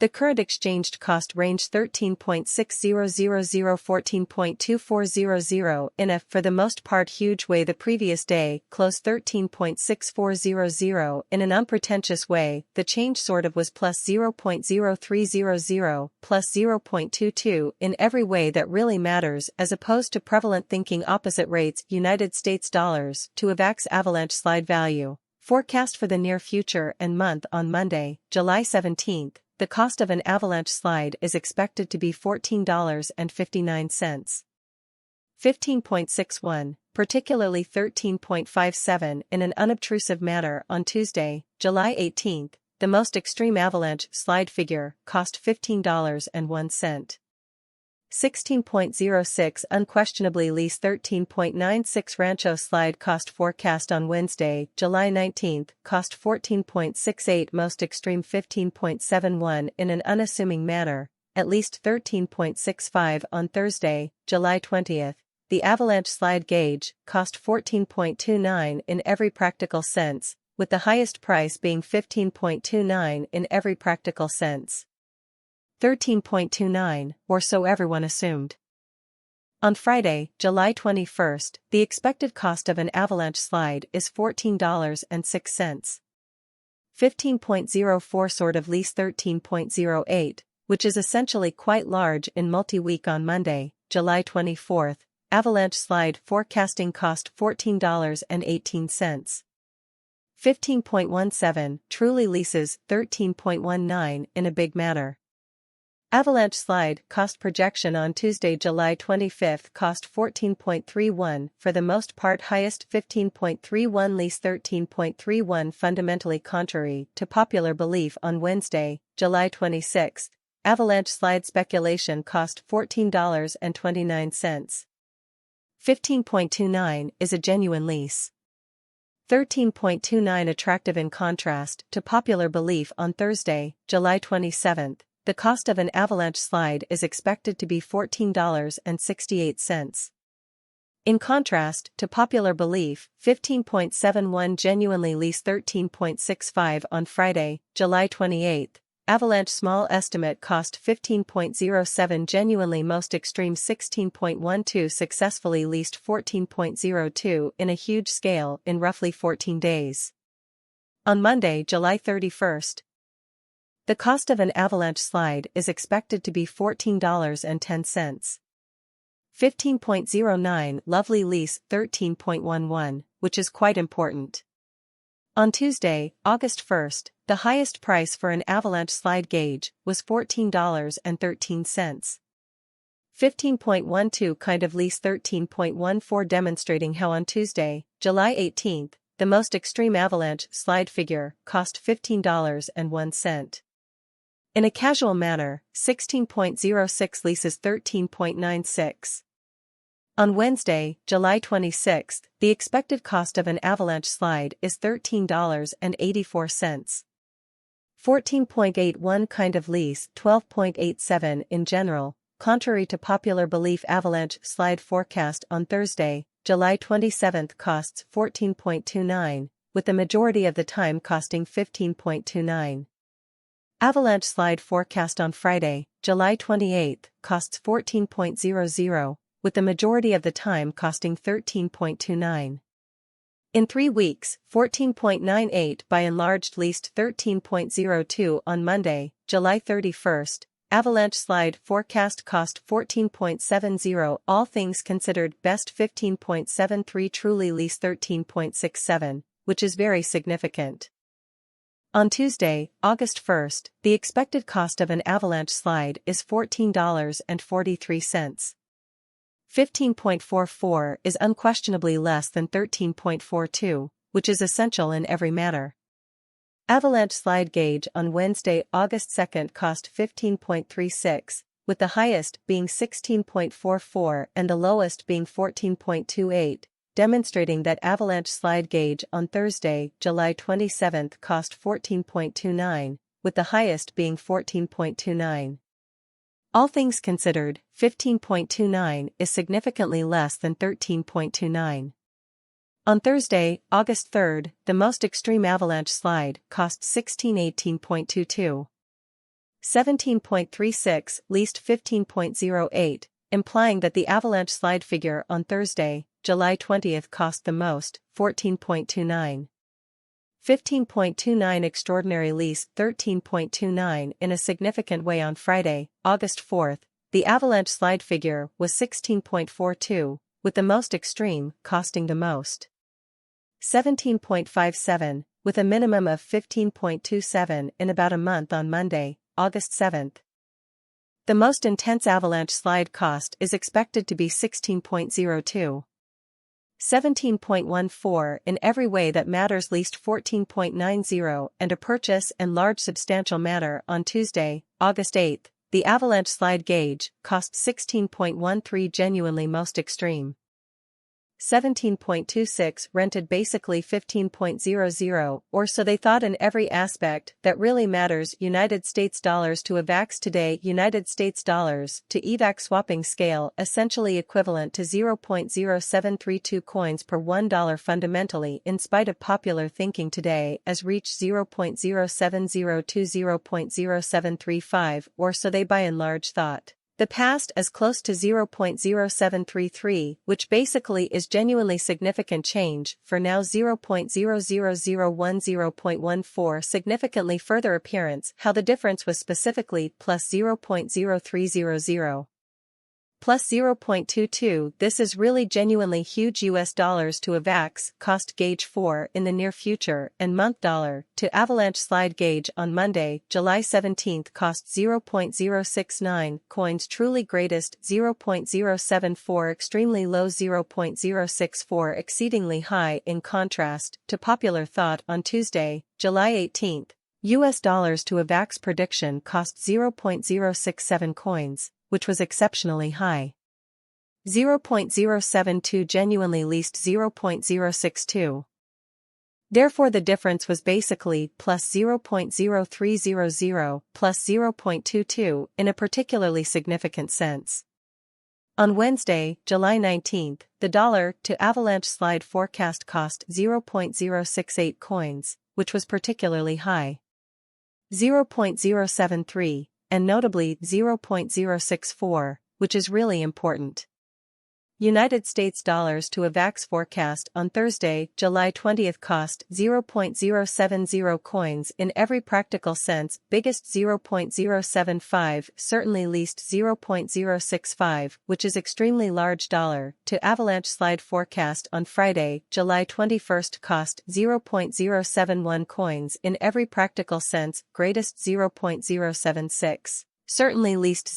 The current exchanged cost range 13.6000-14.2400 in a, for the most part, huge way. The previous day closed 13.6400 in an unpretentious way. The change sort of was plus 0.0300, plus 0.22 in every way that really matters, as opposed to prevalent thinking opposite rates. United States dollars to Avax Avalanche slide value. Forecast for the near future and month. On Monday, July 17th. The cost of an Avalanche slide is expected to be $14.59. 15.61, particularly 13.57 in an unobtrusive manner. On Tuesday, July 18th, the most extreme Avalanche slide figure cost $15.01. 16.06 unquestionably least 13.96 Rancho slide cost forecast on Wednesday, July 19th, cost 14.68 most extreme 15.71 in an unassuming manner, at least 13.65 on Thursday, July 20th. The Avalanche slide gauge cost 14.29 in every practical sense, with the highest price being 15.29 in every practical sense. 13.29, or so everyone assumed. On Friday, July 21st, the expected cost of an Avalanche slide is $14.06. 15.04 sort of least 13.08, which is essentially quite large in multi-week. On Monday, July 24th, Avalanche slide forecasting cost $14.18. 15.17 truly leases 13.19 in a big manner. Avalanche slide cost projection on Tuesday, July 25th cost 14.31 for the most part, highest 15.31 least 13.31 fundamentally contrary to popular belief. On Wednesday, July 26th, Avalanche slide speculation cost $14.29. 15.29 is a genuine lease. 13.29 attractive in contrast to popular belief. On Thursday, July 27th, the cost of an Avalanche slide is expected to be $14.68. In contrast to popular belief, 15.71 genuinely lease 13.65. On Friday, July 28th, Avalanche small estimate cost 15.07 genuinely most extreme 16.12 successfully leased 14.02 in a huge scale in roughly 14 days. On Monday, July 31st, the cost of an Avalanche slide is expected to be $14.10. 15.09 lovely lease 13.11, which is quite important. On Tuesday, August 1st, the highest price for an Avalanche slide gauge was $14.13. 15.12 kind of lease 13.14 demonstrating how on Tuesday, July 18th, the most extreme Avalanche slide figure cost $15.01. In a casual manner, 16.06 leases 13.96. On Wednesday, July 26th, the expected cost of an Avalanche slide is $13.84. 14.81 kind of lease 12.87 in general, contrary to popular belief. Avalanche slide forecast on Thursday, July 27th costs 14.29, with the majority of the time costing 15.29. Avalanche slide forecast on Friday, July 28th, costs 14.00, with the majority of the time costing 13.29. In 3 weeks, 14.98 by enlarged leased 13.02. On Monday, July 31st, Avalanche slide forecast cost 14.70, all things considered best 15.73 truly leased 13.67, which is very significant. On Tuesday, August 1st, the expected cost of an Avalanche slide is $14.43. 15.44 is unquestionably less than 13.42, which is essential in every manner. Avalanche slide gauge on Wednesday, August 2nd cost 15.36, with the highest being 16.44 and the lowest being 14.28. Demonstrating that Avalanche slide gauge on Thursday, July 27th cost 14.29, with the highest being 14.29. All things considered, 15.29 is significantly less than 13.29. On Thursday, August 3rd, the most extreme Avalanche slide cost 1618.22. 17.36, least 15.08, implying that the Avalanche slide figure on Thursday, July 20th cost the most, 14.29. 15.29 extraordinary least 13.29 in a significant way on Friday, August 4th, the Avalanche slide figure was 16.42, with the most extreme costing the most. 17.57, with a minimum of 15.27 in about a month on Monday, August 7th. The most intense Avalanche slide cost is expected to be 16.02. 17.14 in every way that matters least 14.90 and a purchase and large substantial manner on Tuesday, August 8th, the Avalanche slide gauge cost 16.13 genuinely most extreme. 17.26 rented basically 15.00 or so they thought in every aspect that really matters. United States dollars to Avax today. United States dollars to Avax swapping scale essentially equivalent to 0.0732 coins per $1 fundamentally in spite of popular thinking today as reach 0.0702 to 0.0735 or so they by and large thought. The past as close to 0.0733, which basically is genuinely significant change, for now 0.00010.14 significantly further appearance how the difference was specifically plus 0.0300. Plus 0.22. This is really genuinely huge. US dollars to Avax cost gauge 4 in the near future and month dollar to Avalanche slide gauge on Monday, July 17th cost 0.069 coins truly greatest 0.074 extremely low 0.064 exceedingly high in contrast to popular thought on Tuesday, July 18th. US dollars to Avax prediction cost 0.067 coins, which was exceptionally high. 0.072 genuinely least 0.062. Therefore the difference was basically plus 0.0300 plus 0.22 in a particularly significant sense. On Wednesday, July 19th, the dollar to Avalanche slide forecast cost 0.068 coins, which was particularly high. 0.073. And notably 0.064, which is really important. United States dollars to Avax forecast on Thursday, July 20th cost 0.070 coins in every practical sense, biggest 0.075, certainly least 0.065, which is extremely large. Dollar to Avalanche slide forecast on Friday, July 21st cost 0.071 coins in every practical sense, greatest 0.076, certainly least